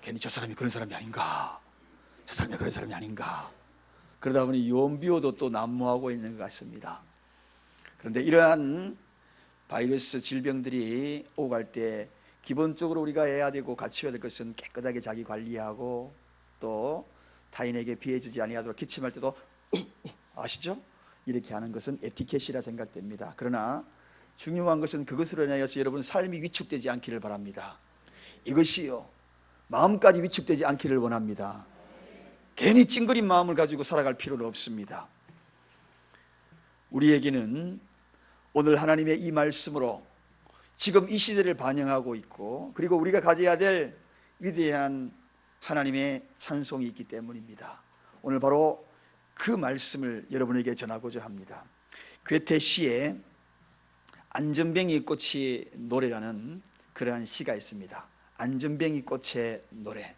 괜히 저 사람이 그런 사람이 아닌가, 저 사람이 그런 사람이 아닌가. 그러다 보니 연비호도 또 난무하고 있는 것 같습니다. 그런데 이러한 바이러스 질병들이 오갈 때 기본적으로 우리가 해야 되고 같이 해야 될 것은 깨끗하게 자기 관리하고 또 타인에게 피해 주지 아니하도록 기침할 때도 아시죠? 이렇게 하는 것은 에티켓이라 생각됩니다. 그러나 중요한 것은 그것으로 인하여서 여러분 삶이 위축되지 않기를 바랍니다. 이것이요, 마음까지 위축되지 않기를 원합니다. 괜히 찡그린 마음을 가지고 살아갈 필요는 없습니다. 우리에게는 오늘 하나님의 이 말씀으로 지금 이 시대를 반영하고 있고, 그리고 우리가 가져야 될 위대한 하나님의 찬송이 있기 때문입니다. 오늘 바로 그 말씀을 여러분에게 전하고자 합니다. 괴테 시에 안전뱅이 꽃이 노래라는 그러한 시가 있습니다. 안전뱅이 꽃의 노래.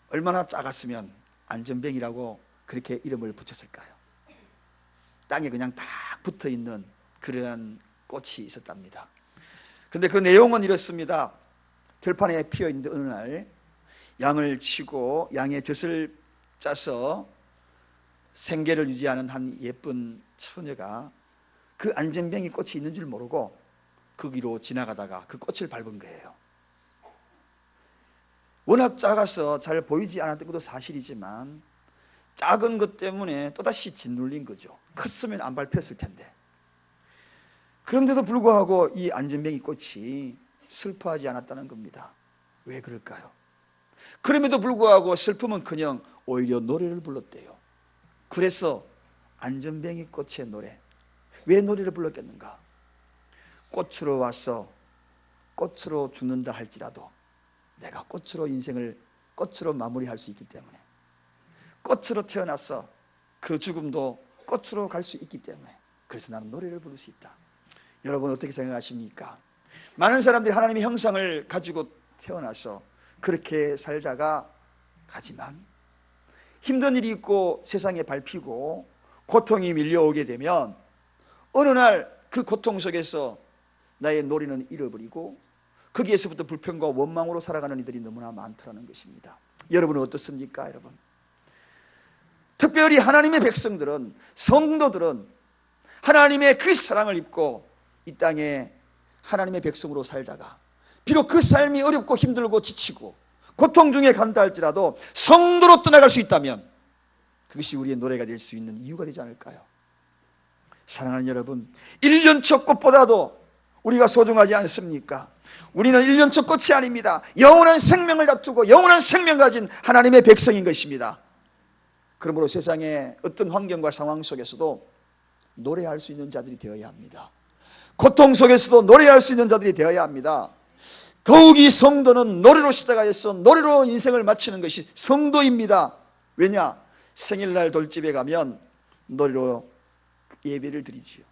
얼마나 작았으면 안전뱅이라고 그렇게 이름을 붙였을까요? 땅에 그냥 딱 붙어있는 그러한 꽃이 있었답니다. 그런데 그 내용은 이렇습니다. 들판에 피어있는 어느 날 양을 치고 양의 젖을 짜서 생계를 유지하는 한 예쁜 처녀가 그 안전뱅이 꽃이 있는 줄 모르고 그 위로 지나가다가 그 꽃을 밟은 거예요. 워낙 작아서 잘 보이지 않았던 것도 사실이지만 작은 것 때문에 또다시 짓눌린 거죠. 컸으면 안 밟혔을 텐데. 그런데도 불구하고 이 안전뱅이 꽃이 슬퍼하지 않았다는 겁니다. 왜 그럴까요? 그럼에도 불구하고 슬픔은커녕 오히려 노래를 불렀대요. 그래서 안전뱅이 꽃의 노래. 왜 노래를 불렀겠는가? 꽃으로 와서 꽃으로 죽는다 할지라도 내가 꽃으로 인생을 꽃으로 마무리할 수 있기 때문에, 꽃으로 태어나서 그 죽음도 꽃으로 갈 수 있기 때문에, 그래서 나는 노래를 부를 수 있다. 여러분 어떻게 생각하십니까? 많은 사람들이 하나님의 형상을 가지고 태어나서 그렇게 살다가 가지만 힘든 일이 있고 세상에 밟히고 고통이 밀려오게 되면 어느 날 그 고통 속에서 나의 노래는 잃어버리고 거기에서부터 불평과 원망으로 살아가는 이들이 너무나 많더라는 것입니다. 여러분은 어떻습니까? 여러분, 특별히 하나님의 백성들은, 성도들은 하나님의 그 사랑을 입고 이 땅에 하나님의 백성으로 살다가 비록 그 삶이 어렵고 힘들고 지치고 고통 중에 간다 할지라도 성도로 떠나갈 수 있다면 그것이 우리의 노래가 될 수 있는 이유가 되지 않을까요? 사랑하는 여러분, 1년초 꽃보다도 우리가 소중하지 않습니까? 우리는 1년초 꽃이 아닙니다. 영원한 생명을 다투고 영원한 생명 가진 하나님의 백성인 것입니다. 그러므로 세상의 어떤 환경과 상황 속에서도 노래할 수 있는 자들이 되어야 합니다. 고통 속에서도 노래할 수 있는 자들이 되어야 합니다. 더욱이 성도는 노래로 시작하여서 노래로 인생을 마치는 것이 성도입니다. 왜냐? 생일날 돌집에 가면 노래로 예배를 드리지요.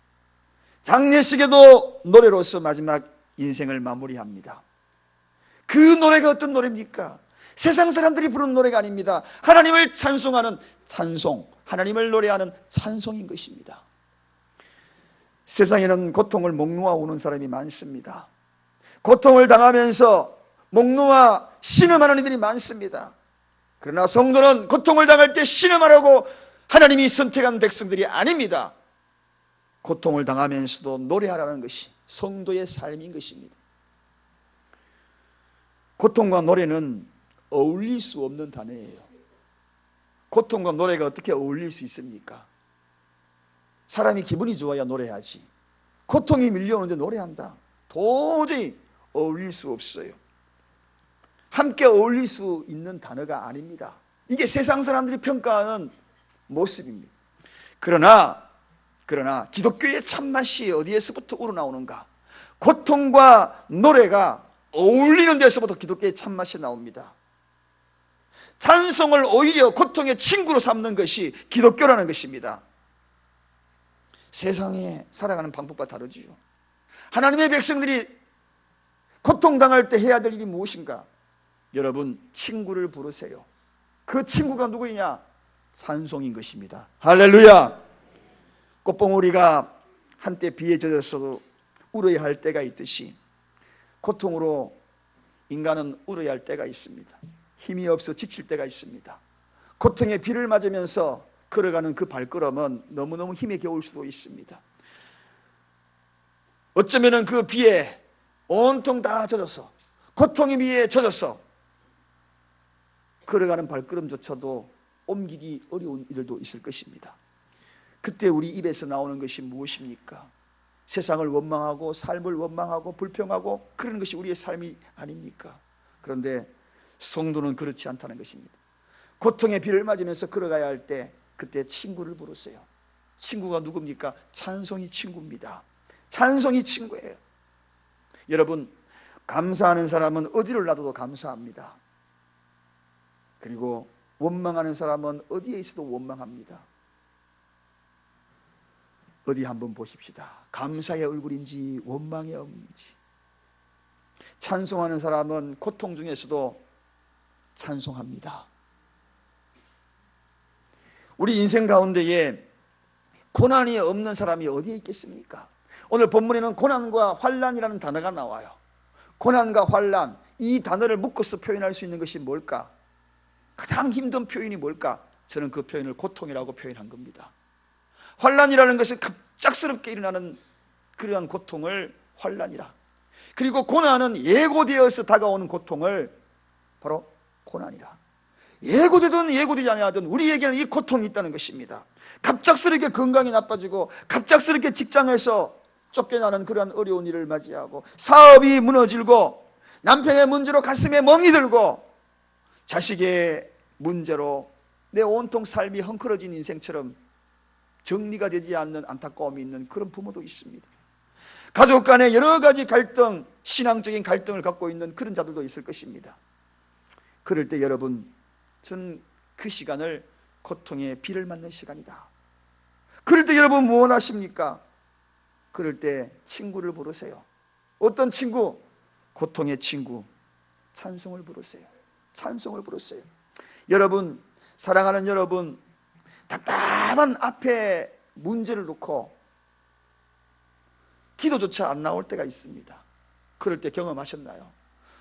장례식에도 노래로서 마지막 인생을 마무리합니다. 그 노래가 어떤 노래입니까? 세상 사람들이 부르는 노래가 아닙니다. 하나님을 찬송하는 찬송, 하나님을 노래하는 찬송인 것입니다. 세상에는 고통을 목 놓아 우는 사람이 많습니다. 고통을 당하면서 목 놓아 신음하는 이들이 많습니다. 그러나 성도는 고통을 당할 때 신음하라고 하나님이 선택한 백성들이 아닙니다. 고통을 당하면서도 노래하라는 것이 성도의 삶인 것입니다. 고통과 노래는 어울릴 수 없는 단어예요. 고통과 노래가 어떻게 어울릴 수 있습니까? 사람이 기분이 좋아야 노래하지, 고통이 밀려오는데 노래한다? 도저히 어울릴 수 없어요. 함께 어울릴 수 있는 단어가 아닙니다. 이게 세상 사람들이 평가하는 모습입니다. 그러나 기독교의 참맛이 어디에서부터 우러나오는가? 고통과 노래가 어울리는 데서부터 기독교의 참맛이 나옵니다. 찬송을 오히려 고통의 친구로 삼는 것이 기독교라는 것입니다. 세상에 살아가는 방법과 다르지요. 하나님의 백성들이 고통당할 때 해야 될 일이 무엇인가? 여러분, 친구를 부르세요. 그 친구가 누구이냐? 찬송인 것입니다. 할렐루야. 꽃봉오리가 한때 비에 젖어서도 울어야 할 때가 있듯이 고통으로 인간은 울어야 할 때가 있습니다. 힘이 없어 지칠 때가 있습니다. 고통의 비를 맞으면서 걸어가는 그 발걸음은 너무너무 힘에 겨울 수도 있습니다. 어쩌면 그 비에 온통 다 젖어서, 고통의 비에 젖어서 걸어가는 발걸음조차도 옮기기 어려운 이들도 있을 것입니다. 그때 우리 입에서 나오는 것이 무엇입니까? 세상을 원망하고 삶을 원망하고 불평하고 그러는 것이 우리의 삶이 아닙니까? 그런데 성도는 그렇지 않다는 것입니다. 고통의 비를 맞으면서 걸어가야 할 때 그때 친구를 부르세요. 친구가 누굽니까? 찬송이 친구입니다. 찬송이 친구예요. 여러분, 감사하는 사람은 어디를 놔둬도 감사합니다. 그리고 원망하는 사람은 어디에 있어도 원망합니다. 어디 한번 보십시다. 감사의 얼굴인지 원망의 얼굴인지. 찬송하는 사람은 고통 중에서도 찬송합니다. 우리 인생 가운데에 고난이 없는 사람이 어디에 있겠습니까? 오늘 본문에는 고난과 환난이라는 단어가 나와요. 고난과 환난, 이 단어를 묶어서 표현할 수 있는 것이 뭘까? 가장 힘든 표현이 뭘까? 저는 그 표현을 고통이라고 표현한 겁니다. 환난이라는 것은 갑작스럽게 일어나는 그러한 고통을 환난이라, 그리고 고난은 예고되어서 다가오는 고통을 바로 고난이라. 예고되든 예고되지 아니하든 우리에게는 이 고통이 있다는 것입니다. 갑작스럽게 건강이 나빠지고 갑작스럽게 직장에서 쫓겨나는 그러한 어려운 일을 맞이하고 사업이 무너지고 남편의 문제로 가슴에 멍이 들고 자식의 문제로 내 온통 삶이 헝클어진 인생처럼 정리가 되지 않는 안타까움이 있는 그런 부모도 있습니다. 가족 간에 여러 가지 갈등, 신앙적인 갈등을 갖고 있는 그런 자들도 있을 것입니다. 그럴 때 여러분, 전 그 시간을 고통의 비를 맞는 시간이다. 그럴 때 여러분 무엇 하십니까? 그럴 때 친구를 부르세요. 어떤 친구? 고통의 친구, 찬송을 부르세요. 찬송을 부르세요. 여러분, 사랑하는 여러분, 답답한 앞에 문제를 놓고 기도조차 안 나올 때가 있습니다. 그럴 때 경험하셨나요?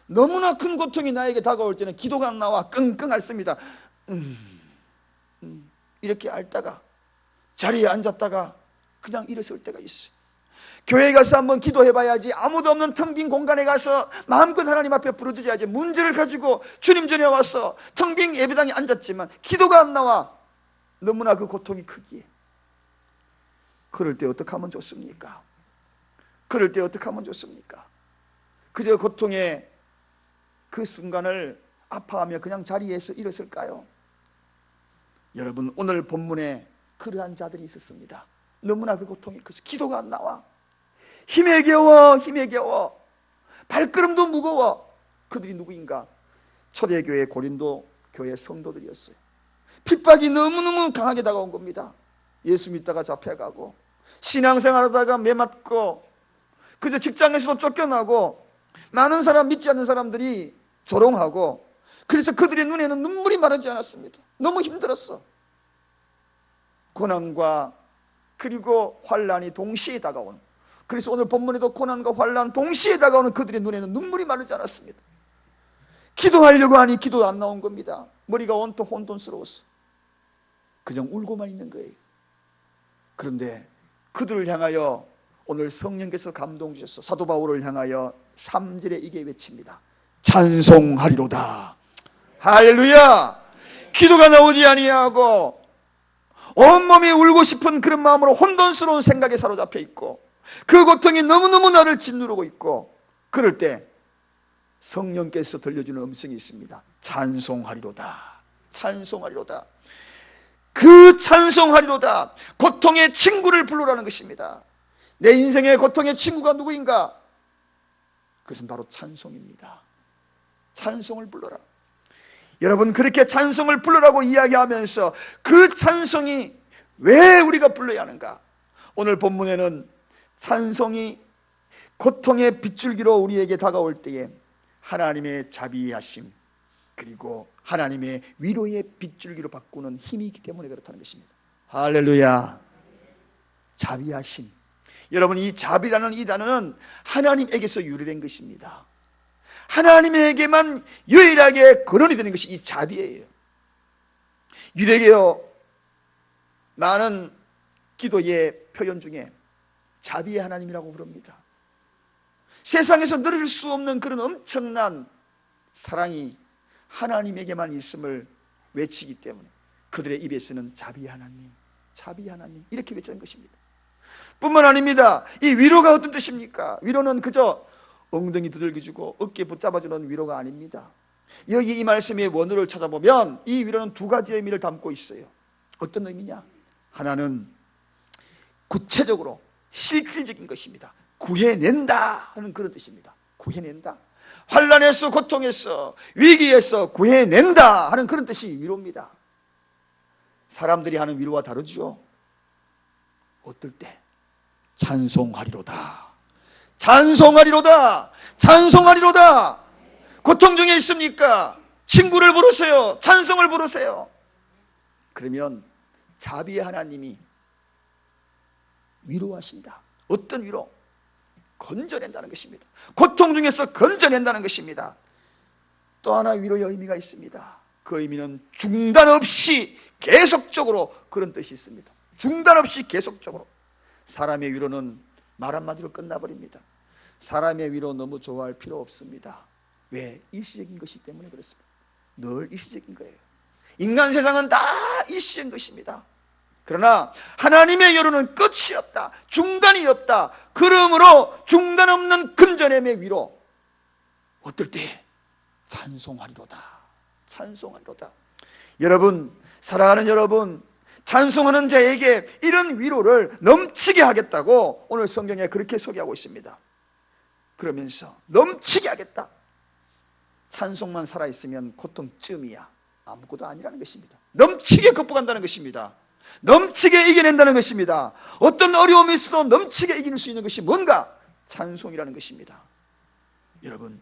너무나 큰 고통이 나에게 다가올 때는 기도가 안 나와 끙끙 앓습니다. 이렇게 앓다가 자리에 앉았다가 그냥 일어설 때가 있어요. 교회에 가서 한번 기도해봐야지, 아무도 없는 텅 빈 공간에 가서 마음껏 하나님 앞에 부르짖어야지, 문제를 가지고 주님 전에 와서 텅 빈 예배당에 앉았지만 기도가 안 나와. 너무나 그 고통이 크기에. 그럴 때 어떻게 하면 좋습니까? 그럴 때 어떻게 하면 좋습니까? 그저 고통의 그 순간을 아파하며 그냥 자리에서 일었을까요? 여러분, 오늘 본문에 그러한 자들이 있었습니다. 너무나 그 고통이 커서 기도가 안 나와. 힘에 겨워, 힘에 겨워. 발걸음도 무거워. 그들이 누구인가? 초대교회 고린도 교회 성도들이었어요. 핍박이 너무너무 강하게 다가온 겁니다. 예수 믿다가 잡혀가고 신앙생활하다가 매맞고 그저 직장에서도 쫓겨나고 많은 사람, 믿지 않는 사람들이 조롱하고, 그래서 그들의 눈에는 눈물이 마르지 않았습니다. 너무 힘들었어. 고난과 그리고 환난이 동시에 다가온, 그래서 오늘 본문에도 고난과 환난 동시에 다가오는 그들의 눈에는 눈물이 마르지 않았습니다. 기도하려고 하니 기도 안 나온 겁니다. 머리가 온통 혼돈스러웠어. 그냥 울고만 있는 거예요. 그런데 그들을 향하여 오늘 성령께서 감동 주셔서 사도 바울을 향하여 3절에 이게 외칩니다. 찬송하리로다. 할렐루야. 기도가 나오지 아니하고 온몸이 울고 싶은 그런 마음으로 혼돈스러운 생각에 사로잡혀 있고 그 고통이 너무너무 나를 짓누르고 있고, 그럴 때 성령께서 들려주는 음성이 있습니다. 찬송하리로다. 찬송하리로다. 그 찬송하리로다. 고통의 친구를 부르라는 것입니다. 내 인생의 고통의 친구가 누구인가? 그것은 바로 찬송입니다. 찬송을 불러라. 여러분, 그렇게 찬송을 불러라고 이야기하면서 그 찬송이 왜 우리가 불러야 하는가? 오늘 본문에는 찬송이 고통의 빗줄기로 우리에게 다가올 때에 하나님의 자비하심, 그리고 하나님의 위로의 빗줄기로 바꾸는 힘이 있기 때문에 그렇다는 것입니다. 할렐루야. 자비하심. 여러분, 이 자비라는 이 단어는 하나님에게서 유래된 것입니다. 하나님에게만 유일하게 근원이 되는 것이 이 자비예요. 유대교 많은 기도의 표현 중에 자비의 하나님이라고 부릅니다. 세상에서 누릴 수 없는 그런 엄청난 사랑이 하나님에게만 있음을 외치기 때문에 그들의 입에서는 자비의 하나님, 자비의 하나님 이렇게 외치는 것입니다. 뿐만 아닙니다. 이 위로가 어떤 뜻입니까? 위로는 그저 엉덩이 두들겨주고 어깨 붙잡아주는 위로가 아닙니다. 여기 이 말씀의 원어를 찾아보면 이 위로는 두 가지 의미를 담고 있어요. 어떤 의미냐? 하나는 구체적으로 실질적인 것입니다. 구해낸다 하는 그런 뜻입니다. 구해낸다. 환난에서, 고통에서, 위기에서 구해낸다 하는 그런 뜻이 위로입니다. 사람들이 하는 위로와 다르죠. 어떨 때? 찬송하리로다, 찬송하리로다, 찬송하리로다. 고통 중에 있습니까? 친구를 부르세요. 찬송을 부르세요. 그러면 자비의 하나님이 위로하신다. 어떤 위로? 건져낸다는 것입니다. 고통 중에서 건져낸다는 것입니다. 또 하나 위로의 의미가 있습니다. 그 의미는 중단 없이 계속적으로 그런 뜻이 있습니다. 중단 없이 계속적으로. 사람의 위로는 말 한마디로 끝나버립니다. 사람의 위로 너무 좋아할 필요 없습니다. 왜? 일시적인 것이기 때문에 그렇습니다. 늘 일시적인 거예요. 인간 세상은 다 일시적인 것입니다. 그러나 하나님의 위로는 끝이 없다, 중단이 없다. 그러므로 중단 없는 근전함의 위로. 어떨 때? 찬송하리로다, 찬송하리로다. 여러분, 사랑하는 여러분, 찬송하는 자에게 이런 위로를 넘치게 하겠다고 오늘 성경에 그렇게 소개하고 있습니다. 그러면서 넘치게 하겠다. 찬송만 살아있으면 고통쯤이야. 아무것도 아니라는 것입니다. 넘치게 극복한다는 것입니다. 넘치게 이겨낸다는 것입니다. 어떤 어려움이 있어도 넘치게 이길 수 있는 것이 뭔가? 찬송이라는 것입니다. 여러분,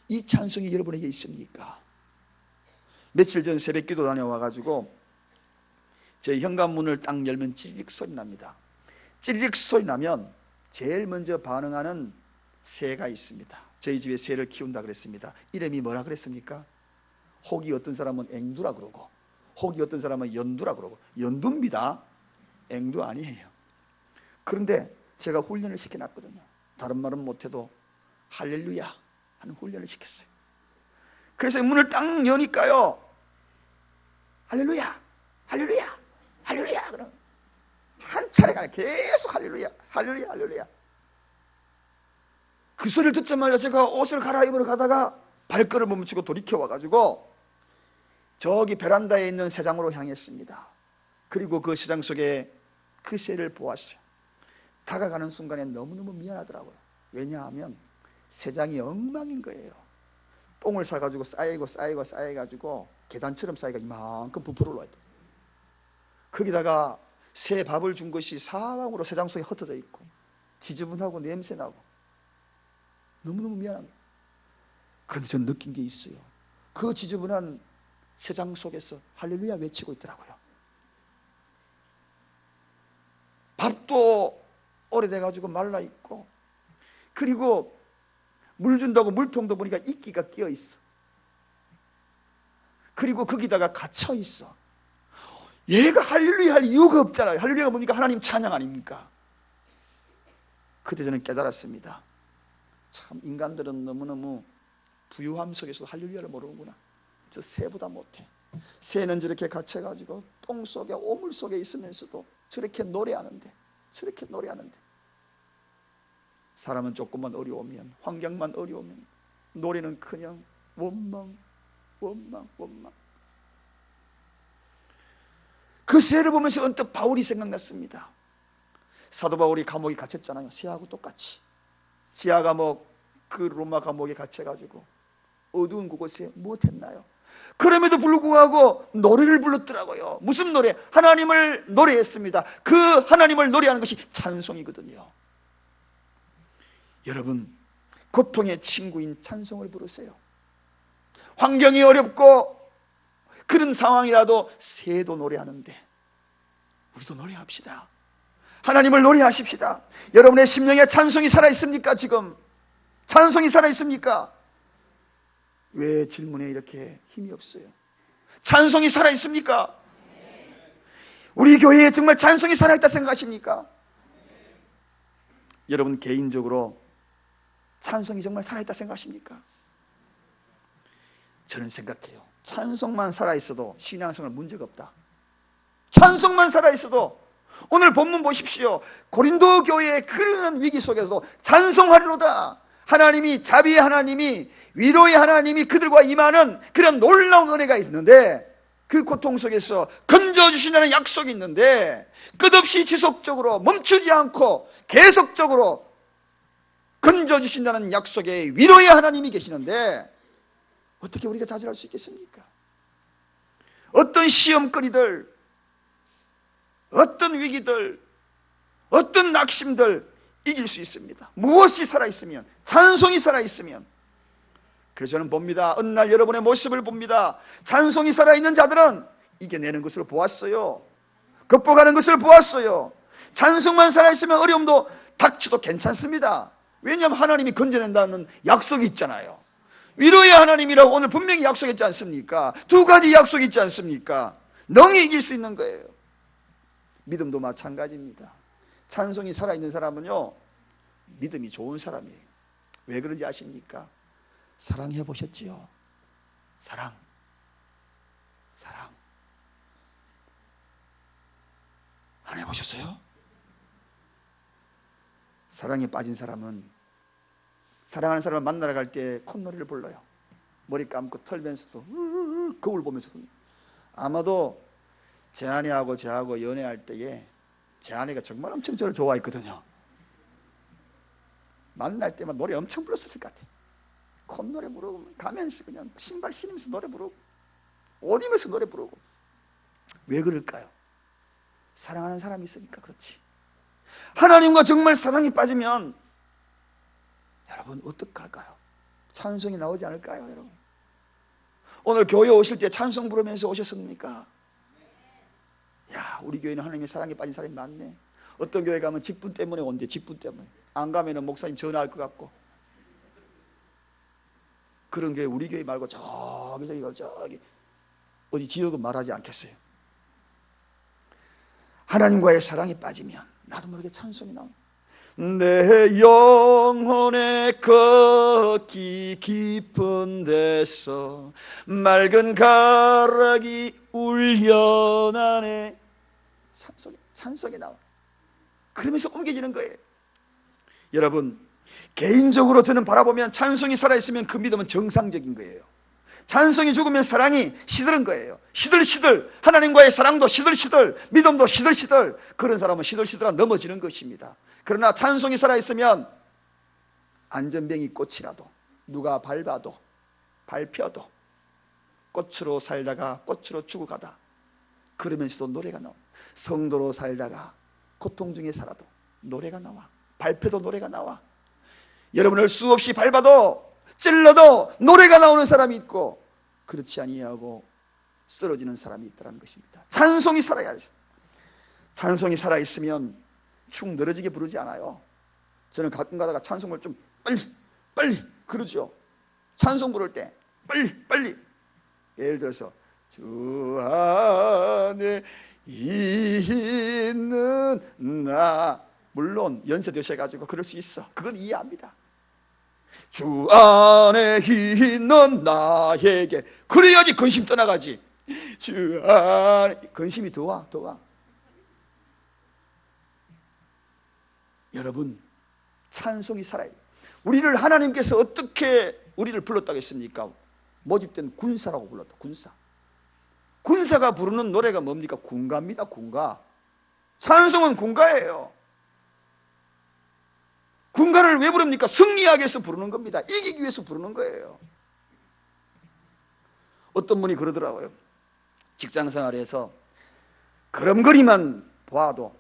이 찬송이 여러분에게 있습니까? 며칠 전 새벽기도 다녀와가지고 저희 현관문을 딱 열면 찌릿 소리 납니다. 찌릿 소리 나면 제일 먼저 반응하는 새가 있습니다. 저희 집에 새를 키운다 그랬습니다. 이름이 뭐라 그랬습니까? 혹이 어떤 사람은 앵두라 그러고, 혹이 어떤 사람은 연두라 그러고. 연두입니다. 앵두 아니에요. 그런데 제가 훈련을 시켜놨거든요. 다른 말은 못해도 할렐루야 하는 훈련을 시켰어요. 그래서 문을 딱 여니까요, 할렐루야, 할렐루야, 할렐루야. 그럼 한 차례가 아니라 계속 할렐루야, 할렐루야, 할렐루야. 그 소리를 듣자마자 제가 옷을 갈아입으러 가다가 발걸음을 멈추고 돌이켜 와가지고 저기 베란다에 있는 새장으로 향했습니다. 그리고 그 새장 속에 그 새를 보았어요. 다가가는 순간에 너무너무 미안하더라고요. 왜냐하면 새장이 엉망인 거예요. 똥을 사가지고 쌓여가지고 계단처럼 쌓여가 이만큼 부풀어 올라와 있다. 거기다가 새 밥을 준 것이 사방으로 새장 속에 흩어져 있고 지저분하고 냄새나고 너무너무 미안한 거예요. 그런데 저는 느낀 게 있어요. 그 지저분한 새장 속에서 할렐루야 외치고 있더라고요. 밥도 오래돼가지고 말라있고, 그리고 물 준다고 물통도 보니까 이끼가 끼어있어. 그리고 거기다가 갇혀있어. 얘가 할렐루야 할 이유가 없잖아요. 할렐루야가 뭡니까? 하나님 찬양 아닙니까? 그때 저는 깨달았습니다. 참 인간들은 너무너무 부유함 속에서 할렐루야를 모르는구나. 저 새보다 못해. 새는 저렇게 갇혀가지고 똥 속에 오물 속에 있으면서도 저렇게 노래하는데, 저렇게 노래하는데, 사람은 조금만 어려우면, 환경만 어려우면 노래는 그냥 원망. 그 새를 보면서 언뜻 바울이 생각났습니다. 사도 바울이 감옥에 갇혔잖아요. 새하고 똑같이 지하 감옥, 그 로마 감옥에 갇혀가지고 어두운 그곳에 무엇했나요? 그럼에도 불구하고 노래를 불렀더라고요. 무슨 노래? 하나님을 노래했습니다. 그 하나님을 노래하는 것이 찬송이거든요. 여러분, 고통의 친구인 찬송을 부르세요. 환경이 어렵고 그런 상황이라도 새도 노래하는데 우리도 노래합시다. 하나님을 노래하십시다. 여러분의 심령에 찬송이 살아있습니까? 지금 찬송이 살아있습니까? 왜 질문에 이렇게 힘이 없어요? 찬송이 살아있습니까? 우리 교회에 정말 찬송이 살아있다 생각하십니까? 여러분 개인적으로 찬송이 정말 살아있다 생각하십니까? 저는 생각해요. 찬송만 살아있어도 신앙생활 문제가 없다. 찬송만 살아있어도 오늘 본문 보십시오. 고린도 교회의 그런 위기 속에서도 찬송하리로다. 하나님이, 자비의 하나님이, 위로의 하나님이 그들과 임하는 그런 놀라운 은혜가 있는데, 그 고통 속에서 건져주신다는 약속이 있는데, 끝없이 지속적으로 멈추지 않고 계속적으로 건져주신다는 약속에 위로의 하나님이 계시는데 어떻게 우리가 좌절할 수 있겠습니까? 어떤 시험거리들, 어떤 위기들, 어떤 낙심들 이길 수 있습니다. 무엇이 살아있으면, 찬송이 살아있으면. 그래서 저는 봅니다. 어느 날 여러분의 모습을 봅니다. 찬송이 살아있는 자들은 이겨내는 것으로 보았어요. 극복하는 것을 보았어요. 찬송만 살아있으면 어려움도 닥쳐도 괜찮습니다. 왜냐하면 하나님이 건져낸다는 약속이 있잖아요. 위로의 하나님이라고 오늘 분명히 약속했지 않습니까? 두 가지 약속이 있지 않습니까? 능히 이길 수 있는 거예요. 믿음도 마찬가지입니다. 찬송이 살아있는 사람은요, 믿음이 좋은 사람이에요. 왜 그런지 아십니까? 사랑해 보셨지요? 사랑. 안 해보셨어요? 사랑에 빠진 사람은 사랑하는 사람을 만나러 갈 때 콧노래를 불러요. 머리 감고 털면서도 거울 보면서. 아마도 제 아내하고 저하고 연애할 때에 제 아내가 정말 엄청 저를 좋아했거든요. 만날 때만 노래 엄청 불렀었을 것 같아요. 콧노래 부르고 가면서 그냥 신발 신으면서 노래 부르고 옷 입으면서 노래 부르고. 왜 그럴까요? 사랑하는 사람이 있으니까 그렇지. 하나님과 정말 사랑이 빠지면 여러분 어떡할까요? 찬송이 나오지 않을까요, 여러분? 오늘 교회 오실 때 찬송 부르면서 오셨습니까? 야, 우리 교회는 하나님의 사랑에 빠진 사람이 많네. 어떤 교회 가면 직분 때문에 온대. 직분 때문에. 안 가면은 목사님 전화할 것 같고. 그런 교회 우리 교회 말고 저기 어디 지역은 말하지 않겠어요. 하나님과의 사랑에 빠지면 나도 모르게 찬송이 나옵니다. 내 영혼의 걷기 깊은 데서 맑은 가락이 울려나네. 찬송이 나와. 그러면서 옮겨지는 거예요. 여러분, 개인적으로 저는 바라보면 찬송이 살아있으면 그 믿음은 정상적인 거예요. 찬송이 죽으면 사랑이 시들은 거예요. 시들시들. 하나님과의 사랑도 시들시들, 믿음도 시들시들. 그런 사람은 시들시들한 넘어지는 것입니다. 그러나 찬송이 살아있으면 안전뱅이 꽃이라도 누가 밟아도 밟혀도 꽃으로 살다가 꽃으로 죽어가다 그러면서도 노래가 나와. 성도로 살다가 고통 중에 살아도 노래가 나와. 밟혀도 노래가 나와. 여러분을 수없이 밟아도 찔러도 노래가 나오는 사람이 있고 그렇지 아니하고 쓰러지는 사람이 있다는 것입니다. 찬송이 살아야 돼. 찬송이 살아있으면 축 늘어지게 부르지 않아요. 저는 가끔 가다가 찬송을 좀 빨리 그러죠. 찬송 부를 때 빨리. 예를 들어서 주 안에 있는 나, 물론 연세 드셔가지고 그럴 수 있어. 그건 이해합니다. 주 안에 있는 나에게. 그래야지 근심 떠나가지. 주 안에. 근심이 더 와. 여러분, 찬송이 살아야 돼요. 우리를 하나님께서 어떻게 우리를 불렀다고 했습니까? 모집된 군사라고 불렀다. 군사가 부르는 노래가 뭡니까? 군가입니다. 군가. 찬송은 군가예요. 군가를 왜 부릅니까? 승리하기 위해서 부르는 겁니다. 이기기 위해서 부르는 거예요. 어떤 분이 그러더라고요. 직장생활에서 그럼거리만 봐도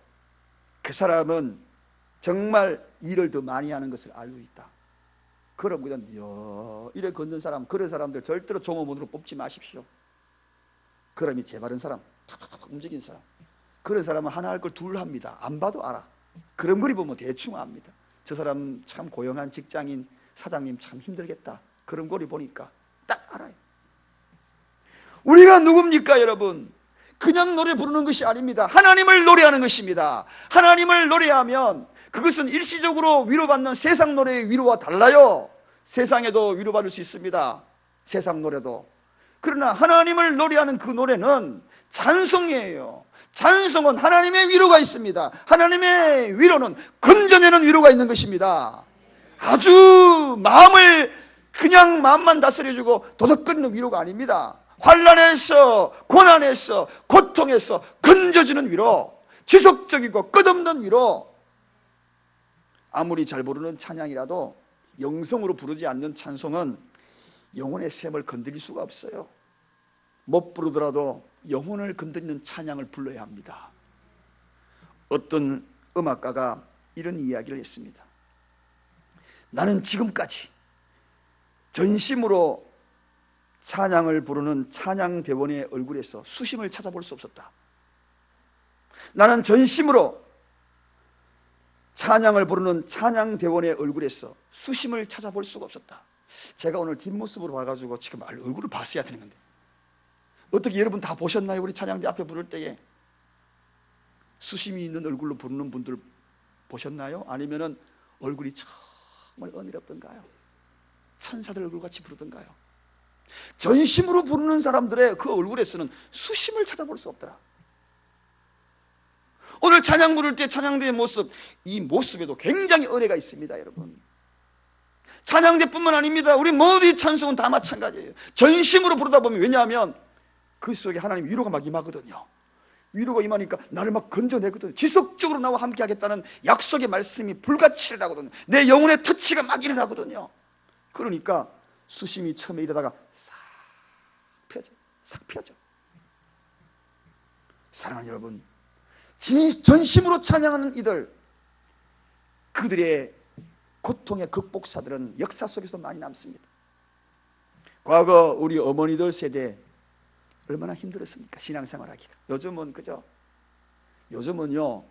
그 사람은 정말 일을 더 많이 하는 것을 알고 있다. 그럼 그냥 이래 걷는 사람, 그런 사람들 절대로 종업원으로 뽑지 마십시오. 그럼이 재바른 사람, 탁탁탁 움직인 사람, 그런 사람은 하나 할 걸 둘 합니다. 안 봐도 알아. 그럼거리 보면 대충 압니다. 저 사람 참 고용한 직장인 사장님 참 힘들겠다. 그럼거리 보니까 딱 알아요. 우리가 누굽니까 여러분? 그냥 노래 부르는 것이 아닙니다. 하나님을 노래하는 것입니다. 하나님을 노래하면 그것은 일시적으로 위로받는 세상 노래의 위로와 달라요. 세상에도 위로받을 수 있습니다. 세상 노래도. 그러나 하나님을 노래하는 그 노래는 찬송이에요. 찬송은 하나님의 위로가 있습니다. 하나님의 위로는 건져내는 위로가 있는 것입니다. 아주 마음을 그냥 마음만 다스려주고 도덕거리는 위로가 아닙니다. 환난에서, 고난에서, 고통에서 건져주는 위로, 지속적이고 끝없는 위로. 아무리 잘 부르는 찬양이라도 영성으로 부르지 않는 찬송은 영혼의 샘을 건드릴 수가 없어요. 못 부르더라도 영혼을 건드리는 찬양을 불러야 합니다. 어떤 음악가가 이런 이야기를 했습니다. 나는 지금까지 전심으로 찬양을 부르는 찬양대원의 얼굴에서 수심을 찾아볼 수 없었다. 나는 전심으로 찬양을 부르는 찬양대원의 얼굴에서 수심을 찾아볼 수가 없었다. 제가 오늘 뒷모습으로 봐가지고 지금 얼굴을 봤어야 되는 건데, 어떻게 여러분 다 보셨나요? 우리 찬양대 앞에 부를 때에 수심이 있는 얼굴로 부르는 분들 보셨나요? 아니면은 얼굴이 정말 어지럽던가요? 천사들 얼굴같이 부르던가요? 전심으로 부르는 사람들의 그 얼굴에서는 수심을 찾아볼 수 없더라. 오늘 찬양 부를 때 찬양대의 모습, 이 모습에도 굉장히 은혜가 있습니다. 여러분, 찬양대뿐만 아닙니다. 우리 모두의 찬송은 다 마찬가지예요. 전심으로 부르다 보면, 왜냐하면 그 속에 하나님 위로가 막 임하거든요. 위로가 임하니까 나를 막 건져내거든요. 지속적으로 나와 함께 하겠다는 약속의 말씀이 불같이 일어나거든요. 내 영혼의 터치가 막 일어나거든요. 그러니까 수심이 처음에 이러다가 싹 펴져, 싹 펴져. 사랑하는 여러분, 전심으로 찬양하는 이들, 그들의 고통의 극복사들은 역사 속에서 많이 남습니다. 과거 우리 어머니들 세대 얼마나 힘들었습니까? 신앙생활하기가. 요즘은 그죠? 요즘은요,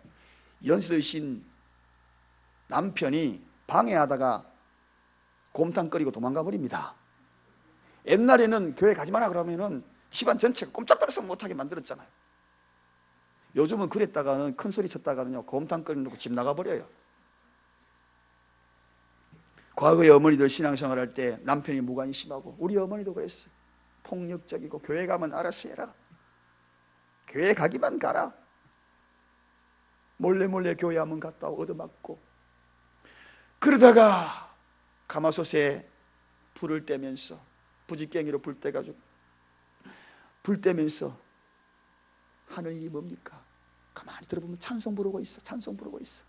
연세 드신 남편이 방해하다가 곰탕 끓이고 도망가 버립니다. 옛날에는 교회 가지 마라 그러면은 집안 전체가 꼼짝달싹 못하게 만들었잖아요. 요즘은 그랬다가는 큰 소리 쳤다가는요, 곰탕 끓여놓고 집 나가버려요. 과거의 어머니들 신앙생활 할 때 남편이 무관심하고, 우리 어머니도 그랬어요. 폭력적이고, 교회 가면 알아서 해라, 교회 가기만 가라, 몰래 교회 한번 갔다 오고 얻어맞고. 그러다가 가마솥에 불을 떼면서, 부지깽이로 불 떼가지고 불 떼면서 하는 일이 뭡니까? 가만히 들어보면 찬송 부르고 있어. 찬송 부르고 있어.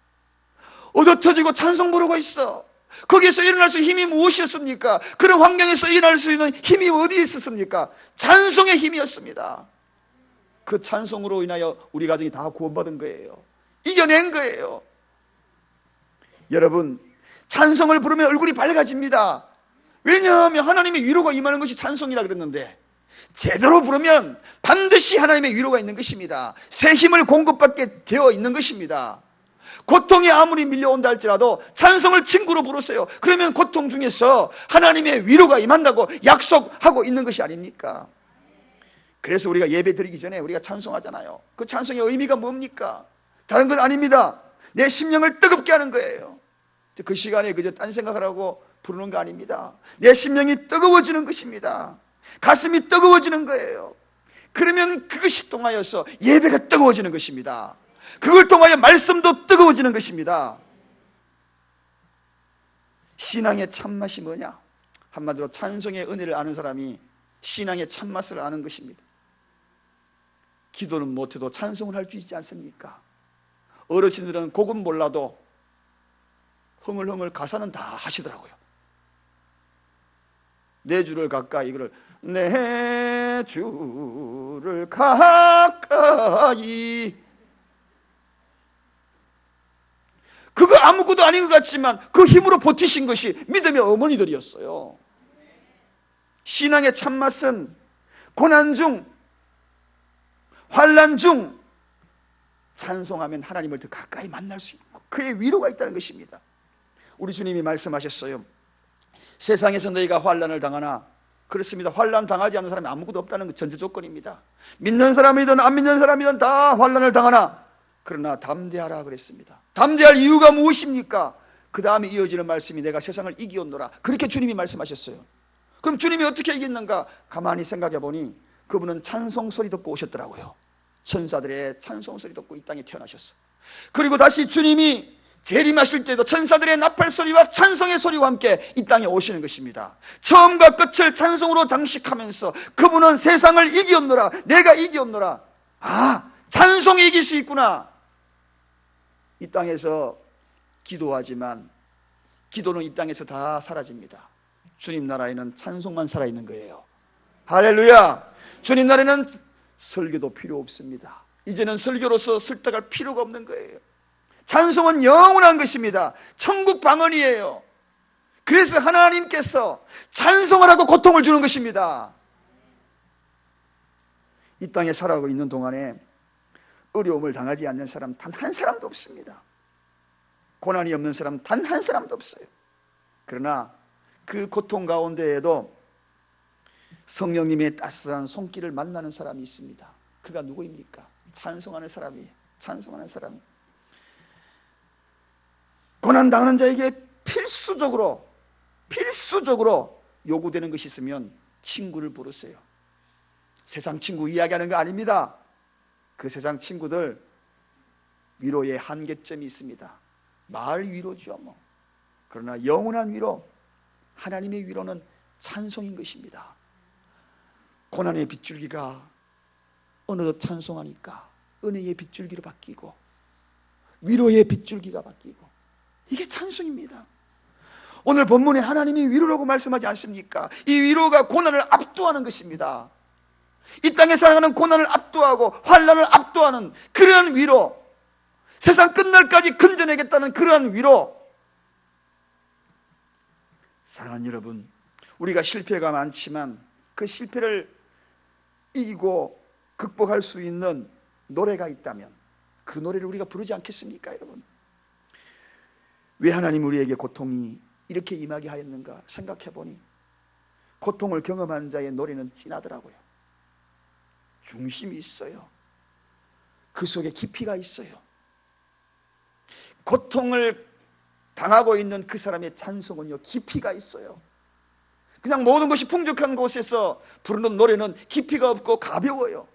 얻어터지고 찬송 부르고 있어. 거기에서 일어날 수 있는 힘이 무엇이었습니까? 그런 환경에서 일어날 수 있는 힘이 어디에 있었습니까? 찬송의 힘이었습니다. 그 찬송으로 인하여 우리 가정이 다 구원받은 거예요. 이겨낸 거예요. 여러분, 찬송을 부르면 얼굴이 밝아집니다. 왜냐하면 하나님의 위로가 임하는 것이 찬송이라 그랬는데, 제대로 부르면 반드시 하나님의 위로가 있는 것입니다. 새 힘을 공급받게 되어 있는 것입니다. 고통이 아무리 밀려온다 할지라도 찬송을 친구로 부르세요. 그러면 고통 중에서 하나님의 위로가 임한다고 약속하고 있는 것이 아닙니까? 그래서 우리가 예배 드리기 전에 우리가 찬송하잖아요. 그 찬송의 의미가 뭡니까? 다른 건 아닙니다. 내 심령을 뜨겁게 하는 거예요. 그 시간에 그저 딴 생각을 하고 부르는 거 아닙니다. 내 심령이 뜨거워지는 것입니다. 가슴이 뜨거워지는 거예요. 그러면 그것이 통하여서 예배가 뜨거워지는 것입니다. 그걸 통하여 말씀도 뜨거워지는 것입니다. 신앙의 참맛이 뭐냐? 한마디로 찬송의 은혜를 아는 사람이 신앙의 참맛을 아는 것입니다. 기도는 못해도 찬송을 할 수 있지 않습니까? 어르신들은 곡은 몰라도 흥얼흥얼 가사는 다 하시더라고요. 내 주를 가까이, 이거를 내 주를 가까이, 그거 아무것도 아닌 것 같지만 그 힘으로 버티신 것이 믿음의 어머니들이었어요. 신앙의 참맛은 고난 중, 환난 중 찬송하면 하나님을 더 가까이 만날 수 있고 그의 위로가 있다는 것입니다. 우리 주님이 말씀하셨어요. 세상에서 너희가 환난을 당하나 그렇습니다. 환난 당하지 않는 사람이 아무것도 없다는 그 전제 조건입니다. 믿는 사람이든 안 믿는 사람이든 다 환난을 당하나 그러나 담대하라 그랬습니다. 담대할 이유가 무엇입니까? 그 다음에 이어지는 말씀이 내가 세상을 이기었노라, 그렇게 주님이 말씀하셨어요. 그럼 주님이 어떻게 이겼는가? 가만히 생각해 보니 그분은 찬송 소리 듣고 오셨더라고요. 천사들의 찬송 소리 듣고 이 땅에 태어나셨어요. 그리고 다시 주님이 재림하실 때도 천사들의 나팔 소리와 찬송의 소리와 함께 이 땅에 오시는 것입니다. 처음과 끝을 찬송으로 장식하면서 그분은 세상을 이기었노라, 내가 이기었노라. 아, 찬송이 이길 수 있구나. 이 땅에서 기도하지만 기도는 이 땅에서 다 사라집니다. 주님 나라에는 찬송만 살아있는 거예요. 할렐루야. 주님 나라에는 설교도 필요 없습니다. 이제는 설교로서 설득할 필요가 없는 거예요. 찬송은 영원한 것입니다. 천국 방언이에요. 그래서 하나님께서 찬송을 하고 고통을 주는 것입니다. 이 땅에 살아가고 있는 동안에 어려움을 당하지 않는 사람 단 한 사람도 없습니다. 고난이 없는 사람 단 한 사람도 없어요. 그러나 그 고통 가운데에도 성령님의 따스한 손길을 만나는 사람이 있습니다. 그가 누구입니까? 찬송하는 사람이에요. 찬송하는 사람. 고난당하는 자에게 필수적으로 요구되는 것이 있으면 친구를 부르세요. 세상 친구 이야기하는 거 아닙니다. 그 세상 친구들 위로의 한계점이 있습니다. 말 위로죠 뭐. 그러나 영원한 위로, 하나님의 위로는 찬송인 것입니다. 고난의 빗줄기가 어느덧 찬송하니까 은혜의 빗줄기로 바뀌고 위로의 빗줄기가 바뀌고, 이게 찬송입니다. 오늘 본문에 하나님이 위로라고 말씀하지 않습니까? 이 위로가 고난을 압도하는 것입니다. 이 땅에 살아가는 고난을 압도하고 환난을 압도하는 그러한 위로, 세상 끝날까지 건져내겠다는 그러한 위로. 사랑하는 여러분, 우리가 실패가 많지만 그 실패를 이기고 극복할 수 있는 노래가 있다면 그 노래를 우리가 부르지 않겠습니까, 여러분? 왜 하나님 우리에게 고통이 이렇게 임하게 하였는가 생각해 보니 고통을 경험한 자의 노래는 진하더라고요. 중심이 있어요. 그 속에 깊이가 있어요. 고통을 당하고 있는 그 사람의 찬송은요, 깊이가 있어요. 그냥 모든 것이 풍족한 곳에서 부르는 노래는 깊이가 없고 가벼워요.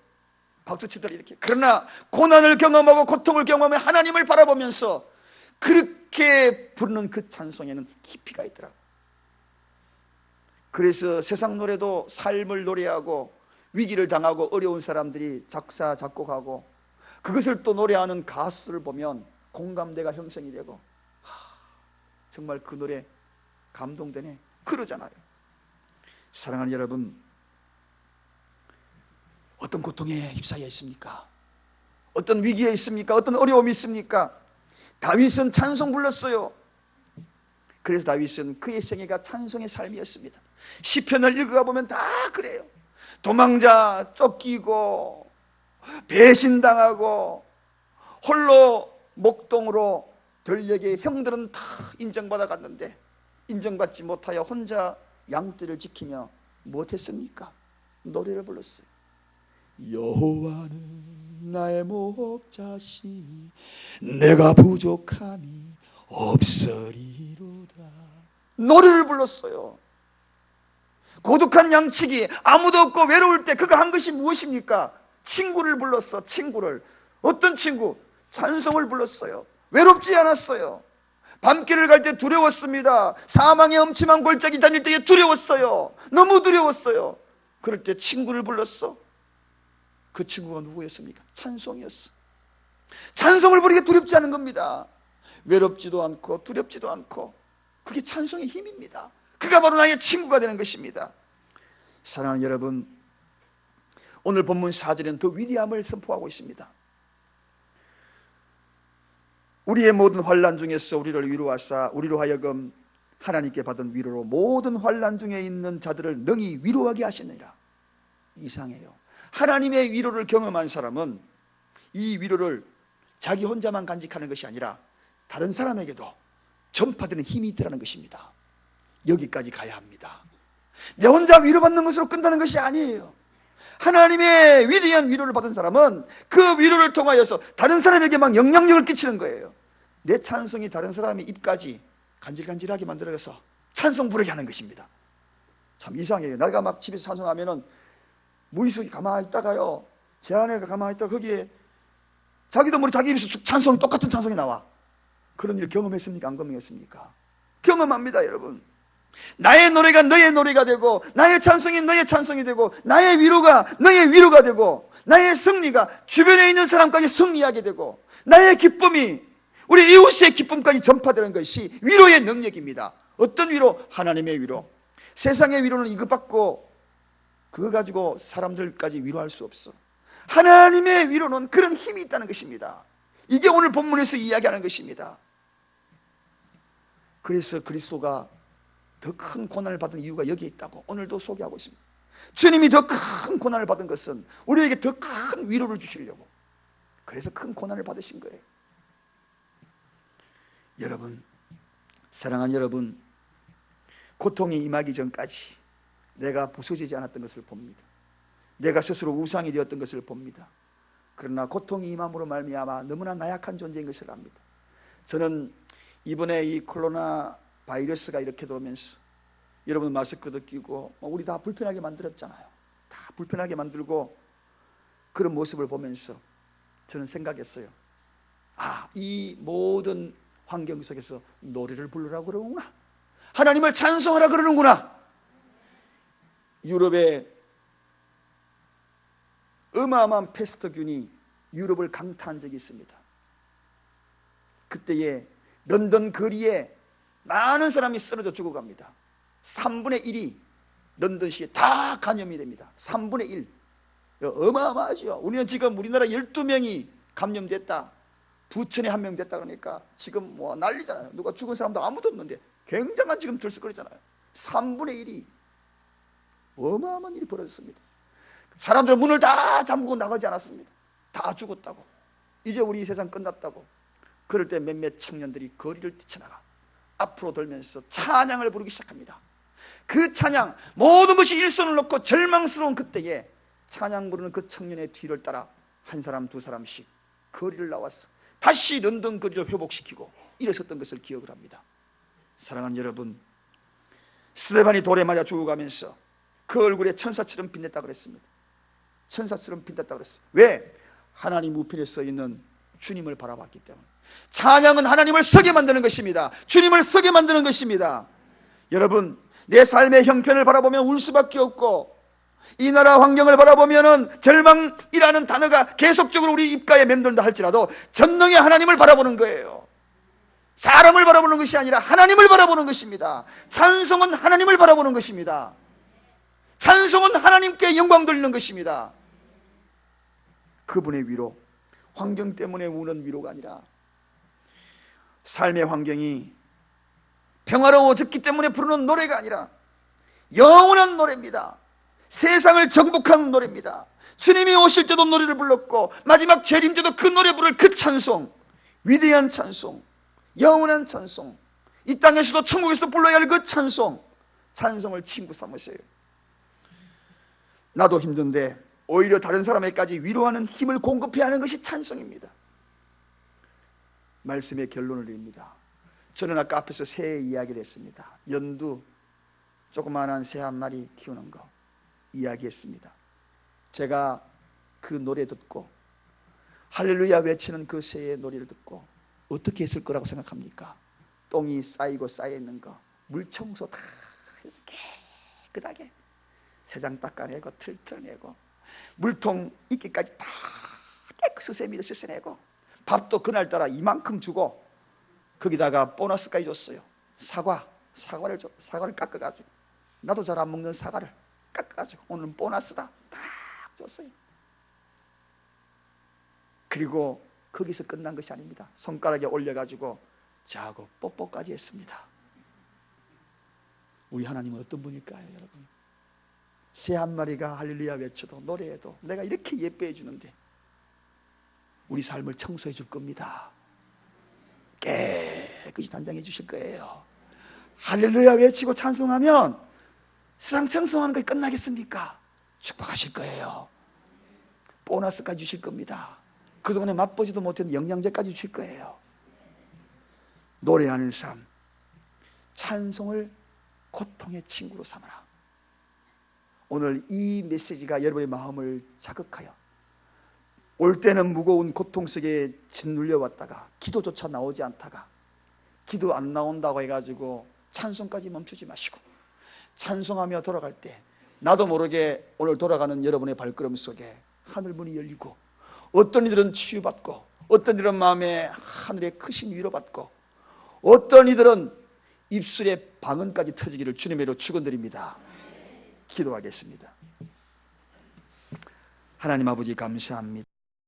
박수치더라 이렇게. 그러나 고난을 경험하고 고통을 경험해 하나님을 바라보면서 그렇게 부르는 그 찬송에는 깊이가 있더라고요. 그래서 세상 노래도 삶을 노래하고 위기를 당하고 어려운 사람들이 작사 작곡하고 그것을 또 노래하는 가수들을 보면 공감대가 형성이 되고 정말 그 노래 감동되네 그러잖아요. 사랑하는 여러분, 어떤 고통에 휩싸여 있습니까? 어떤 위기에 있습니까? 어떤 어려움이 있습니까? 다윗은 찬송 불렀어요. 그래서 다윗은 그의 생애가 찬송의 삶이었습니다. 시편을 읽어가 보면 다 그래요. 도망자, 쫓기고 배신당하고 홀로 목동으로 들녘에 형들은 다 인정받아 갔는데 인정받지 못하여 혼자 양떼를 지키며 무엇했습니까? 노래를 불렀어요. 여호와는 나의 목자시니 내가 부족함이 없으리로다. 노래를 불렀어요. 고독한 양치기, 아무도 없고 외로울 때 그가 한 것이 무엇입니까? 친구를 불렀어. 친구를. 어떤 친구? 찬송을 불렀어요. 외롭지 않았어요. 밤길을 갈 때 두려웠습니다. 사망의 엄침한 골짜기 다닐 때에 두려웠어요. 너무 두려웠어요. 그럴 때 친구를 불렀어. 그 친구가 누구였습니까? 찬송이었어. 찬송을 부르기 두렵지 않은 겁니다. 외롭지도 않고 두렵지도 않고, 그게 찬송의 힘입니다. 그가 바로 나의 친구가 되는 것입니다. 사랑하는 여러분, 오늘 본문 4절은 더 위대함을 선포하고 있습니다. 우리의 모든 환난 중에서 우리를 위로하사 우리로 하여금 하나님께 받은 위로로 모든 환난 중에 있는 자들을 능히 위로하게 하시느니라. 이상해요. 하나님의 위로를 경험한 사람은 이 위로를 자기 혼자만 간직하는 것이 아니라 다른 사람에게도 전파되는 힘이 있다는 것입니다. 여기까지 가야 합니다. 내 혼자 위로받는 것으로 끝나는 것이 아니에요. 하나님의 위대한 위로를 받은 사람은 그 위로를 통하여서 다른 사람에게 막 영향력을 끼치는 거예요. 내 찬송이 다른 사람의 입까지 간질간질하게 만들어서 찬송 부르게 하는 것입니다. 참 이상해요. 내가 막 집에서 찬송하면은 무의식이 가만히 있다가요, 제 아내가 가만히 있다가 거기에 자기도 모르게 자기 입에서 찬송, 똑같은 찬송이 나와. 그런 일 경험했습니까? 안 경험했습니까? 경험합니다, 여러분. 나의 노래가 너의 노래가 되고, 나의 찬송이 너의 찬송이 되고, 나의 위로가 너의 위로가 되고, 나의 승리가 주변에 있는 사람까지 승리하게 되고, 나의 기쁨이 우리 이웃의 기쁨까지 전파되는 것이 위로의 능력입니다. 어떤 위로? 하나님의 위로. 세상의 위로는 이것 받고 그거 가지고 사람들까지 위로할 수 없어. 하나님의 위로는 그런 힘이 있다는 것입니다. 이게 오늘 본문에서 이야기하는 것입니다. 그래서 그리스도가 더 큰 고난을 받은 이유가 여기에 있다고 오늘도 소개하고 있습니다. 주님이 더 큰 고난을 받은 것은 우리에게 더 큰 위로를 주시려고, 그래서 큰 고난을 받으신 거예요. 여러분, 사랑하는 여러분, 고통이 임하기 전까지 내가 부서지지 않았던 것을 봅니다. 내가 스스로 우상이 되었던 것을 봅니다. 그러나 고통이 임함으로 말미암아 너무나 나약한 존재인 것을 압니다. 저는 이번에 이 코로나 바이러스가 이렇게 들어오면서 여러분 마스크도 끼고 우리 다 불편하게 만들었잖아요. 다 불편하게 만들고 그런 모습을 보면서 저는 생각했어요. 아, 이 모든 환경 속에서 노래를 부르라고 그러는구나. 하나님을 찬송하라 그러는구나. 유럽에 어마어마한 패스트균이 유럽을 강타한 적이 있습니다. 그때에 런던 거리에 많은 사람이 쓰러져 죽어갑니다. 3분의 1이 런던시에 다 감염이 됩니다. 3분의 1. 어마어마하죠. 우리는 지금 우리나라 12명이 감염됐다, 부천에 1명 됐다 그러니까 지금 뭐 난리잖아요. 누가 죽은 사람도 아무도 없는데 굉장한 지금 들썩거리잖아요. 3분의 1이 어마어마한 일이 벌어졌습니다. 사람들은 문을 다 잠그고 나가지 않았습니다. 다 죽었다고, 이제 우리 세상 끝났다고. 그럴 때 몇몇 청년들이 거리를 뛰쳐나가 앞으로 돌면서 찬양을 부르기 시작합니다. 그 찬양, 모든 것이 일손을 놓고 절망스러운 그때에 찬양 부르는 그 청년의 뒤를 따라 한 사람 두 사람씩 거리를 나와서 다시 런던 거리를 회복시키고 일어섰던 것을 기억을 합니다. 사랑하는 여러분, 스데반이 돌에 맞아 죽어가면서 그 얼굴에 천사처럼 빛냈다 그랬습니다. 천사처럼 빛났다 그랬어요. 왜? 하나님 우편에 써 있는 주님을 바라봤기 때문에. 찬양은 하나님을 서게 만드는 것입니다. 주님을 서게 만드는 것입니다. 여러분, 내 삶의 형편을 바라보면 울 수밖에 없고, 이 나라 환경을 바라보면 절망이라는 단어가 계속적으로 우리 입가에 맴돈다 할지라도 전능의 하나님을 바라보는 거예요. 사람을 바라보는 것이 아니라 하나님을 바라보는 것입니다. 찬송은 하나님을 바라보는 것입니다. 찬송은 하나님께 영광 돌리는 것입니다. 그분의 위로, 환경 때문에 우는 위로가 아니라 삶의 환경이 평화로워졌기 때문에 부르는 노래가 아니라 영원한 노래입니다. 세상을 정복하는 노래입니다. 주님이 오실 때도 노래를 불렀고 마지막 재림 때도 그 노래 부를 그 찬송, 위대한 찬송, 영원한 찬송, 이 땅에서도 천국에서 불러야 할 그 찬송, 찬송을 친구 삼으세요. 나도 힘든데 오히려 다른 사람에게까지 위로하는 힘을 공급해야 하는 것이 찬송입니다. 말씀의 결론을 드립니다. 저는 아까 앞에서 새 이야기를 했습니다. 연두 조그마한 새 한 마리 키우는 거 이야기했습니다. 제가 그 노래 듣고 할렐루야 외치는 그 새의 노래를 듣고 어떻게 했을 거라고 생각합니까? 똥이 쌓이고 쌓여있는 거 물청소 다 해서 깨끗하게 세장 닦아내고 틀틀내고 물통 이끼까지 다 깨끗이 세미를 씻어내고 밥도 그날따라 이만큼 주고 거기다가 보너스까지 줬어요. 사과를 줘. 사과를 깎아가지고, 나도 잘 안 먹는 사과를 깎아가지고 오늘은 보너스다 딱 줬어요. 그리고 거기서 끝난 것이 아닙니다. 손가락에 올려가지고 자고 뽀뽀까지 했습니다. 우리 하나님은 어떤 분일까요, 여러분? 새 한 마리가 할렐루야 외쳐도 노래해도 내가 이렇게 예뻐해 주는데 우리 삶을 청소해 줄 겁니다. 깨끗이 단장해 주실 거예요. 할렐루야 외치고 찬송하면 세상 청소하는 것이 끝나겠습니까? 축복하실 거예요. 보너스까지 주실 겁니다. 그동안에 맛보지도 못한 영양제까지 주실 거예요. 노래하는 삶, 찬송을 고통의 친구로 삼아라. 오늘 이 메시지가 여러분의 마음을 자극하여 올 때는 무거운 고통 속에 짓눌려 왔다가 기도조차 나오지 않다가 기도 안 나온다고 해가지고 찬송까지 멈추지 마시고 찬송하며 돌아갈 때 나도 모르게 오늘 돌아가는 여러분의 발걸음 속에 하늘문이 열리고 어떤 이들은 치유받고 어떤 이들은 마음에 하늘의 크신 위로받고 어떤 이들은 입술에 방언까지 터지기를 주님의 이름으로 축원드립니다. 기도하겠습니다. 하나님 아버지 감사합니다.